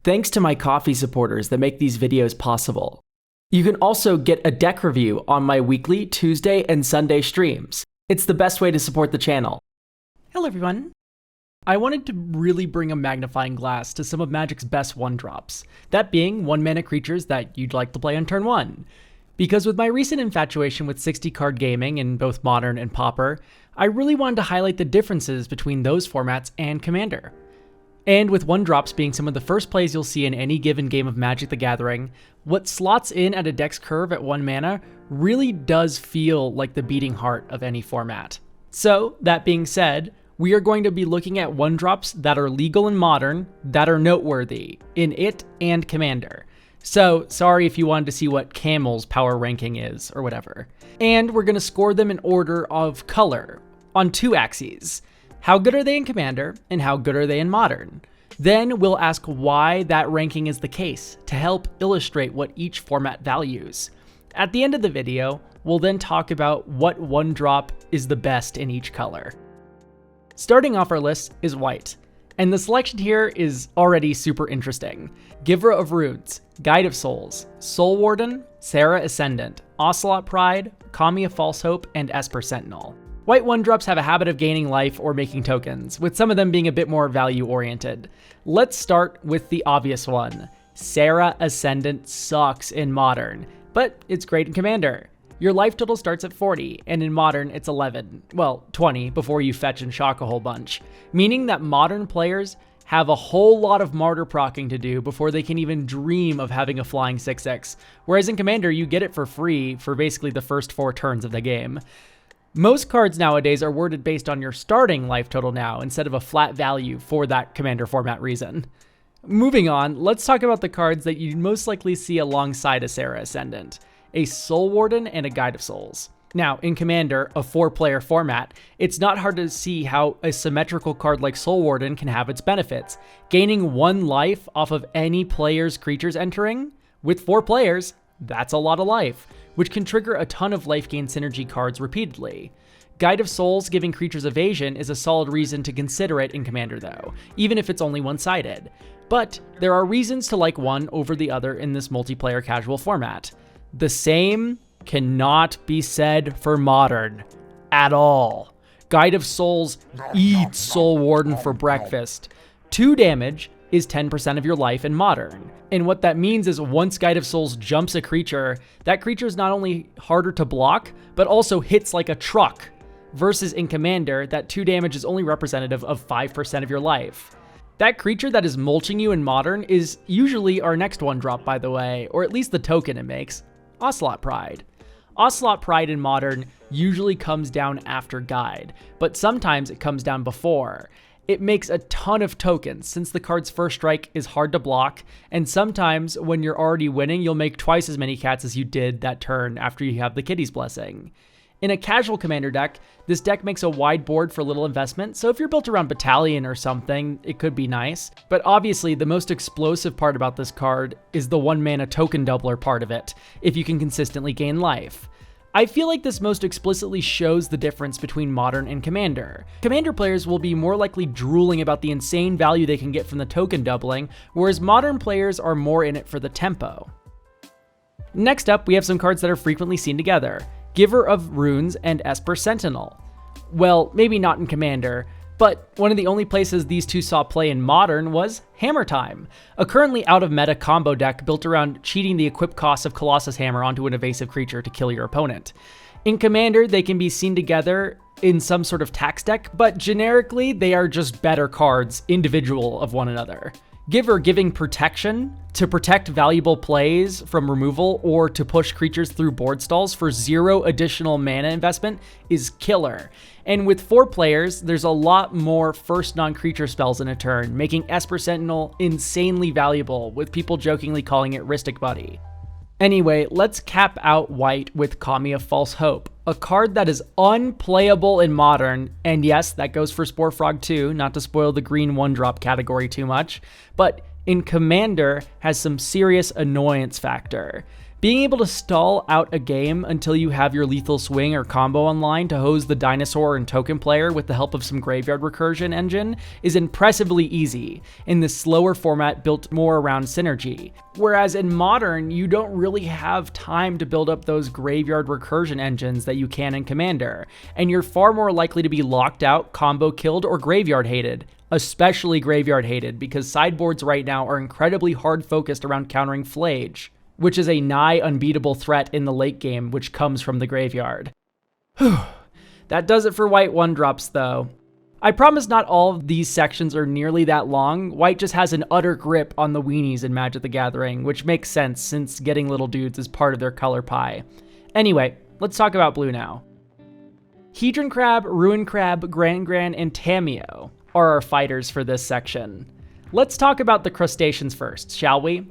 Thanks to my Ko-fi supporters that make these videos possible. You can also get a deck review on my weekly Tuesday and Sunday streams. It's the best way to support the channel. Hello everyone. I wanted to really bring a magnifying glass to some of Magic's best 1-drops, that being 1-mana creatures that you'd like to play on turn 1. Because with my recent infatuation with 60-card gaming in both Modern and Pauper, I really wanted to highlight the differences between those formats and Commander. And with 1-drops being some of the first plays you'll see in any given game of Magic the Gathering, what slots in at a deck's curve at 1 mana really does feel like the beating heart of any format. So, that being said, we are going to be looking at 1-drops that are legal in Modern, that are noteworthy in it and Commander. So, sorry if you wanted to see what Camel's power ranking is, or whatever. And we're going to score them in order of color, on 2 axes. How good are they in Commander, and how good are they in Modern? Then we'll ask why that ranking is the case, to help illustrate what each format values. At the end of the video, we'll then talk about what 1-drop is the best in each color. Starting off our list is white, and the selection here is already super interesting. Giver of Runes, Guide of Souls, Soul Warden, Serra Ascendant, Ocelot Pride, Kami of False Hope, and Esper Sentinel. White 1-drops have a habit of gaining life or making tokens, with some of them being a bit more value-oriented. Let's start with the obvious one. Serra Ascendant sucks in Modern, but it's great in Commander. Your life total starts at 40, and in Modern it's 11, well, 20 before you fetch and shock a whole bunch, meaning that Modern players have a whole lot of Martyr procking to do before they can even dream of having a flying 6/6, whereas in Commander you get it for free for basically the first 4 turns of the game. Most cards nowadays are worded based on your starting life total now, instead of a flat value for that Commander format reason. Moving on, let's talk about the cards that you'd most likely see alongside a Serra Ascendant, a Soul Warden and a Guide of Souls. Now, in Commander, a 4-player format, it's not hard to see how a symmetrical card like Soul Warden can have its benefits. Gaining 1 life off of any player's creatures entering, with 4 players, that's a lot of life, which can trigger a ton of life gain synergy cards repeatedly. Guide of Souls giving creatures evasion is a solid reason to consider it in Commander though, even if it's only one-sided. But there are reasons to like one over the other in this multiplayer casual format. The same cannot be said for Modern at all. Guide of Souls eats Soul Warden for breakfast. 2 damage is 10% of your life in Modern. And what that means is once Guide of Souls jumps a creature, that creature is not only harder to block, but also hits like a truck. Versus in Commander, that 2 damage is only representative of 5% of your life. That creature that is mulching you in Modern is usually our next 1-drop, by the way, or at least the token it makes, Ocelot Pride. Ocelot Pride in Modern usually comes down after Guide, but sometimes it comes down before. It makes a ton of tokens since the card's first strike is hard to block, and sometimes when you're already winning, you'll make twice as many cats as you did that turn after you have the Kitty's Blessing. In a casual Commander deck, this deck makes a wide board for little investment, so if you're built around Battalion or something, it could be nice. But obviously, the most explosive part about this card is the 1-mana token doubler part of it, if you can consistently gain life. I feel like this most explicitly shows the difference between Modern and Commander. Commander players will be more likely drooling about the insane value they can get from the token doubling, whereas Modern players are more in it for the tempo. Next up, we have some cards that are frequently seen together. Giver of Runes and Esper Sentinel. Well, maybe not in Commander, but one of the only places these two saw play in Modern was Hammer Time, a currently out-of-meta combo deck built around cheating the equip cost of Colossus Hammer onto an evasive creature to kill your opponent. In Commander, they can be seen together in some sort of tax deck, but generically, they are just better cards, individual of one another. Giver giving protection to protect valuable plays from removal or to push creatures through board stalls for 0 additional mana investment is killer. And with 4 players, there's a lot more first non-creature spells in a turn, making Esper Sentinel insanely valuable, with people jokingly calling it Rhystic Buddy. Anyway, let's cap out white with Kami of False Hope, a card that is unplayable in Modern, and yes, that goes for Spore Frog too, not to spoil the green 1-drop category too much, but in Commander has some serious annoyance factor. Being able to stall out a game until you have your lethal swing or combo online to hose the dinosaur and token player with the help of some graveyard recursion engine is impressively easy in this slower format built more around synergy. Whereas in Modern, you don't really have time to build up those graveyard recursion engines that you can in Commander, and you're far more likely to be locked out, combo killed, or graveyard hated. Especially graveyard hated, because sideboards right now are incredibly hard focused around countering Flage, which is a nigh unbeatable threat in the late game, which comes from the graveyard. Whew. That does it for white 1-drops though. I promise not all of these sections are nearly that long. White just has an utter grip on the weenies in Magic the Gathering, which makes sense since getting little dudes is part of their color pie. Anyway, let's talk about blue now. Hedron Crab, Ruin Crab, Grand, and Tamiyo are our fighters for this section. Let's talk about the crustaceans first, shall we?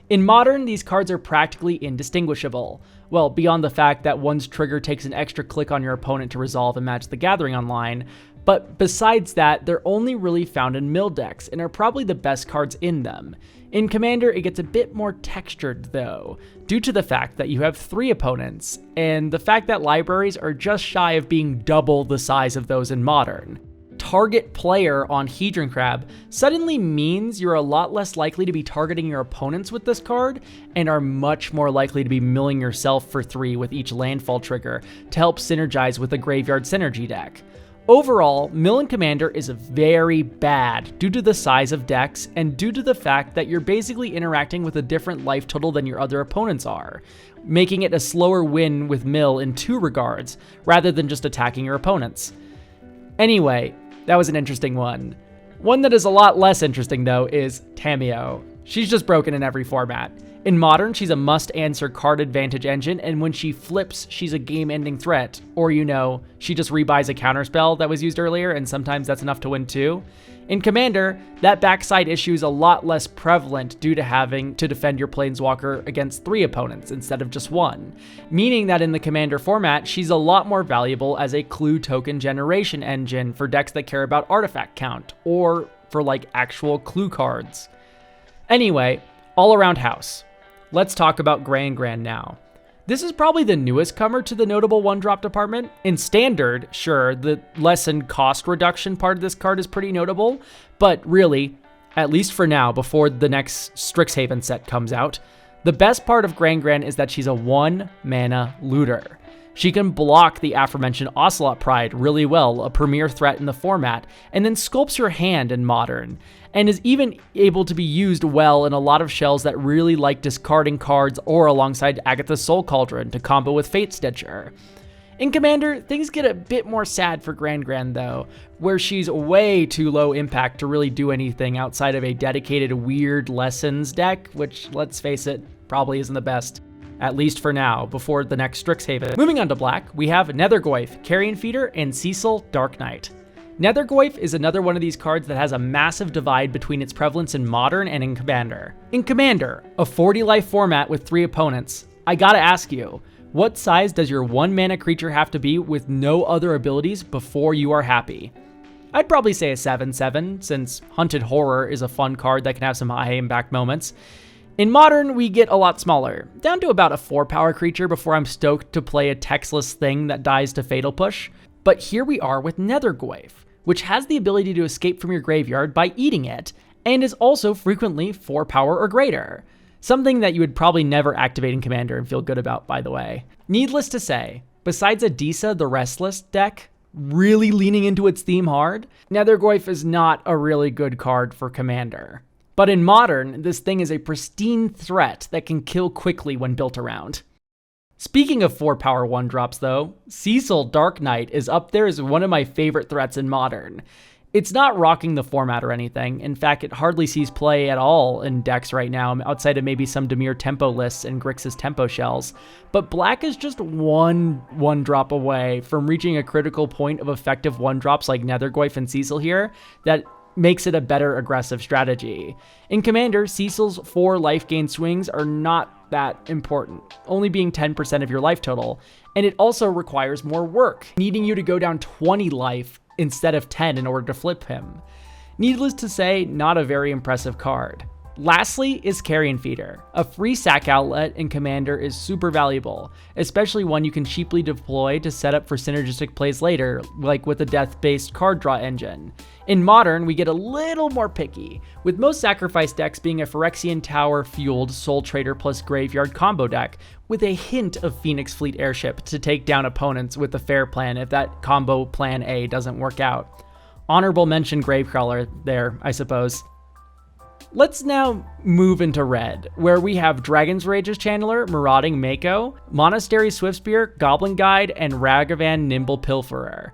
In Modern, these cards are practically indistinguishable. Well, beyond the fact that one's trigger takes an extra click on your opponent to resolve in Magic the Gathering Online, but besides that, they're only really found in mill decks and are probably the best cards in them. In Commander, it gets a bit more textured though, due to the fact that you have 3 opponents, and the fact that libraries are just shy of being double the size of those in Modern. Target player on Hedron Crab suddenly means you're a lot less likely to be targeting your opponents with this card, and are much more likely to be milling yourself for 3 with each landfall trigger to help synergize with a graveyard synergy deck. Overall, Mill in Commander is very bad due to the size of decks and due to the fact that you're basically interacting with a different life total than your other opponents are, making it a slower win with Mill in 2 regards, rather than just attacking your opponents. Anyway, that was an interesting one. One that is a lot less interesting though is Tamiyo. She's just broken in every format. In Modern, she's a must-answer card advantage engine, and when she flips, she's a game-ending threat. Or, she just rebuys a counterspell that was used earlier, and sometimes that's enough to win too. In Commander, that backside issue is a lot less prevalent due to having to defend your Planeswalker against 3 opponents instead of just 1, meaning that in the Commander format, she's a lot more valuable as a clue token generation engine for decks that care about artifact count, or for actual clue cards. Anyway, all around house. Let's talk about Grand now. This is probably the newest comer to the notable 1-drop department. In Standard, sure, the lessened cost reduction part of this card is pretty notable, but really, at least for now, before the next Strixhaven set comes out, the best part of Grand is that she's a 1-mana looter. She can block the aforementioned Ocelot Pride really well, a premier threat in the format, and then sculpts your hand in Modern, and is even able to be used well in a lot of shells that really like discarding cards or alongside Agatha's Soul Cauldron to combo with Fate Stitcher. In Commander, things get a bit more sad for Grand though, where she's way too low impact to really do anything outside of a dedicated weird lessons deck, which, let's face it, probably isn't the best. At least for now, before the next Strixhaven. Moving on to black, we have Nethergoyf, Carrion Feeder, and Cecil, Dark Knight. Nethergoyf is another one of these cards that has a massive divide between its prevalence in Modern and in Commander. In Commander, a 40-life format with 3 opponents, I gotta ask you, what size does your 1-mana creature have to be with no other abilities before you are happy? I'd probably say a 7/7, since Hunted Horror is a fun card that can have some high impact moments. In Modern, we get a lot smaller, down to about a 4-power creature before I'm stoked to play a textless thing that dies to Fatal Push. But here we are with Nethergoyf, which has the ability to escape from your graveyard by eating it, and is also frequently 4-power or greater. Something that you would probably never activate in Commander and feel good about, by the way. Needless to say, besides Adisa the Restless deck really leaning into its theme hard, Nethergoyf is not a really good card for Commander. But in Modern, this thing is a pristine threat that can kill quickly when built around. Speaking of 4-power 1-drops though, Cecil Dark Knight is up there as one of my favorite threats in Modern. It's not rocking the format or anything. In fact, it hardly sees play at all in decks right now, outside of maybe some Dimir Tempo lists and Grixis Tempo shells. But black is just one 1-drop away from reaching a critical point of effective 1-drops like Nethergoyf and Cecil here that makes it a better aggressive strategy. In Commander, Cecil's 4 life gain swings are not that important, only being 10% of your life total, and it also requires more work, needing you to go down 20 life instead of 10 in order to flip him. Needless to say, not a very impressive card. Lastly is Carrion Feeder. A free sack outlet in Commander is super valuable, especially one you can cheaply deploy to set up for synergistic plays later, like with a death-based card draw engine. In Modern, we get a little more picky, with most sacrifice decks being a Phyrexian Tower-fueled Soul Trader plus Graveyard combo deck, with a hint of Phoenix Fleet Airship to take down opponents with the fair plan if that combo plan A doesn't work out. Honorable mention Gravecrawler there, I suppose. Let's now move into red, where we have Dragon's Rage's Channeler, Marauding Mako, Monastery Swiftspear, Goblin Guide, and Ragavan Nimble Pilferer.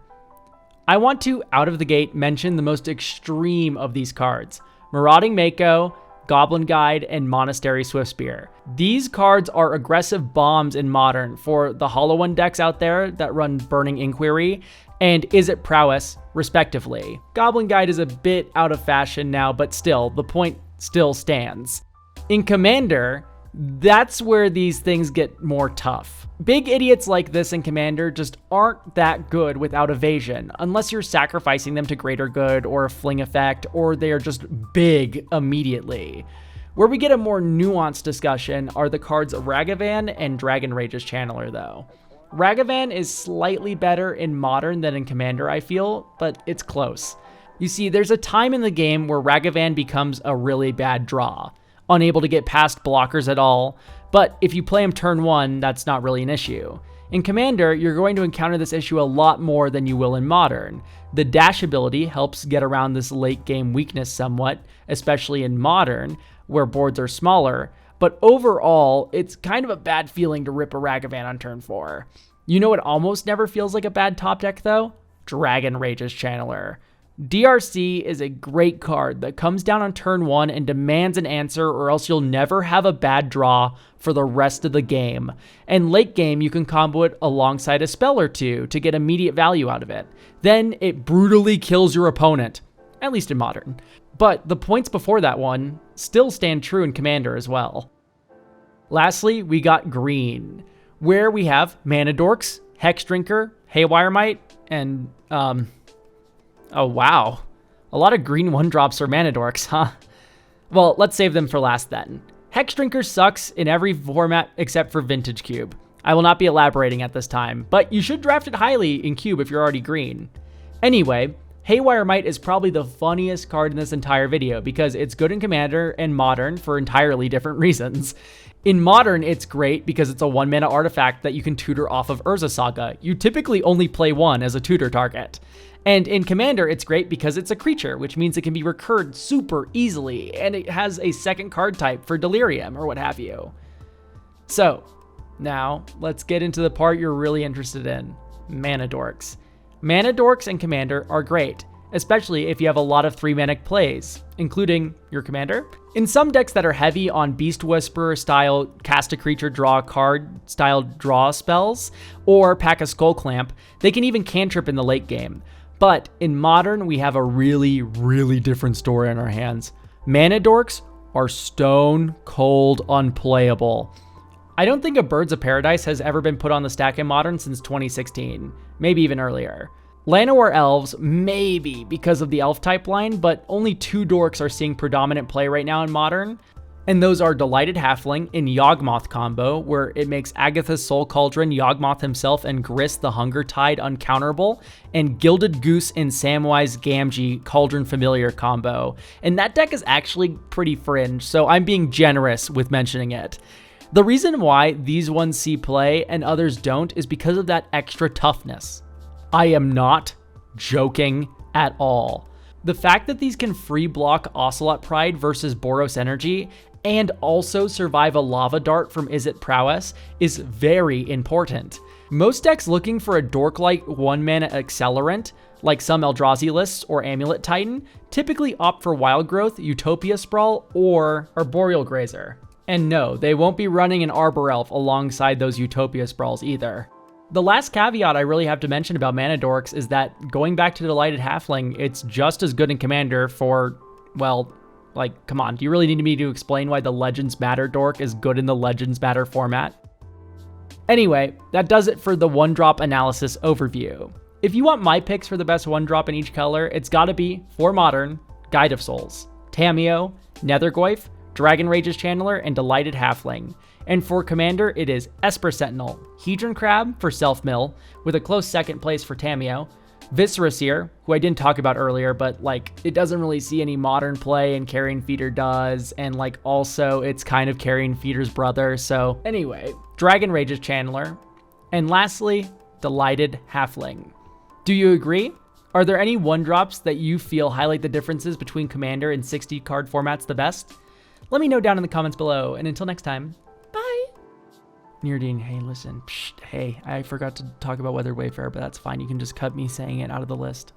I want to, out of the gate, mention the most extreme of these cards. Marauding Mako, Goblin Guide, and Monastery Swiftspear. These cards are aggressive bombs in Modern for the Hollow One decks out there that run Burning Inquiry, and Is It Prowess, respectively. Goblin Guide is a bit out of fashion now, but still, the point still stands. In Commander, that's where these things get more tough. Big idiots like this in Commander just aren't that good without evasion, unless you're sacrificing them to greater good or a fling effect, or they are just big immediately. Where we get a more nuanced discussion are the cards Ragavan and Dragon Rage's Channeler, though. Ragavan is slightly better in Modern than in Commander, I feel, but it's close. You see, there's a time in the game where Ragavan becomes a really bad draw, unable to get past blockers at all, but if you play him turn 1, that's not really an issue. In Commander, you're going to encounter this issue a lot more than you will in Modern. The dash ability helps get around this late game weakness somewhat, especially in Modern, where boards are smaller, but overall, it's kind of a bad feeling to rip a Ragavan on turn 4. You know what almost never feels like a bad top deck though? Dragon Rage's Channeler. DRC is a great card that comes down on turn 1 and demands an answer, or else you'll never have a bad draw for the rest of the game. And late game, you can combo it alongside a spell or two to get immediate value out of it. Then it brutally kills your opponent, at least in Modern. But the points before that one still stand true in Commander as well. Lastly, we got green, where we have Mana Dorks, Hex Drinker, Haywire Mite, and oh wow, a lot of green 1-drops for Mana Dorks, huh? Well, let's save them for last then. Hex Drinker sucks in every format except for Vintage Cube. I will not be elaborating at this time, but you should draft it highly in Cube if you're already green. Anyway, Haywire Mite is probably the funniest card in this entire video because it's good in Commander and Modern for entirely different reasons. In Modern, it's great because it's a 1-mana artifact that you can tutor off of Urza Saga. You typically only play one as a tutor target. And in Commander, it's great because it's a creature, which means it can be recurred super easily, and it has a second card type for Delirium or what have you. So, now, let's get into the part you're really interested in, Mana Dorks. Mana Dorks in Commander are great, especially if you have a lot of 3-mana plays, including your Commander. In some decks that are heavy on Beast Whisperer style cast a creature, draw a card style draw spells, or pack a Skull Clamp, they can even cantrip in the late game. But in Modern, we have a really, really different story on our hands. Mana Dorks are stone cold unplayable. I don't think a Birds of Paradise has ever been put on the stack in Modern since 2016, maybe even earlier. Llanowar Elves, maybe because of the elf type line, but only 2 dorks are seeing predominant play right now in Modern. And those are Delighted Halfling in Yawgmoth combo, where it makes Agatha's Soul Cauldron, Yawgmoth himself, and Grist the Hunger Tide uncounterable, and Gilded Goose in Samwise Gamgee Cauldron Familiar combo. And that deck is actually pretty fringe, so I'm being generous with mentioning it. The reason why these ones see play and others don't is because of that extra toughness. I am not joking at all. The fact that these can free block Ocelot Pride versus Boros Energy and also survive a Lava Dart from Is It Prowess is very important. Most decks looking for a dork-like 1-mana accelerant, like some Eldrazi lists or Amulet Titan, typically opt for Wild Growth, Utopia Sprawl, or Arboreal Grazer. And no, they won't be running an Arbor Elf alongside those Utopia Sprawls either. The last caveat I really have to mention about Mana Dorks is that, going back to Delighted Halfling, it's just as good in Commander for, well, like, come on, do you really need me to explain why the Legends Matter dork is good in the Legends Matter format? Anyway, that does it for the 1-drop analysis overview. If you want my picks for the best 1-drop in each color, it's gotta be, for Modern, Guide of Souls, Tamiyo, Nethergoyf, Dragon Rage's Channeler, and Delighted Halfling. And for Commander, it is Esper Sentinel, Hedron Crab for Self-Mill, with a close second place for Tamiyo, Viscera Seer, who I didn't talk about earlier, but like it doesn't really see any modern play and Carrion Feeder does, and like also it's kind of Carrion Feeder's brother, so anyway, Dragon Rage's Channeler, and lastly, Delighted Halfling. Do you agree? Are there any 1-drops that you feel highlight the differences between Commander and 60 card formats the best? Let me know down in the comments below, and until next time, bye! Neardine, hey, listen, hey, I forgot to talk about Weathered Wayfarer, but that's fine. You can just cut me saying it out of the list.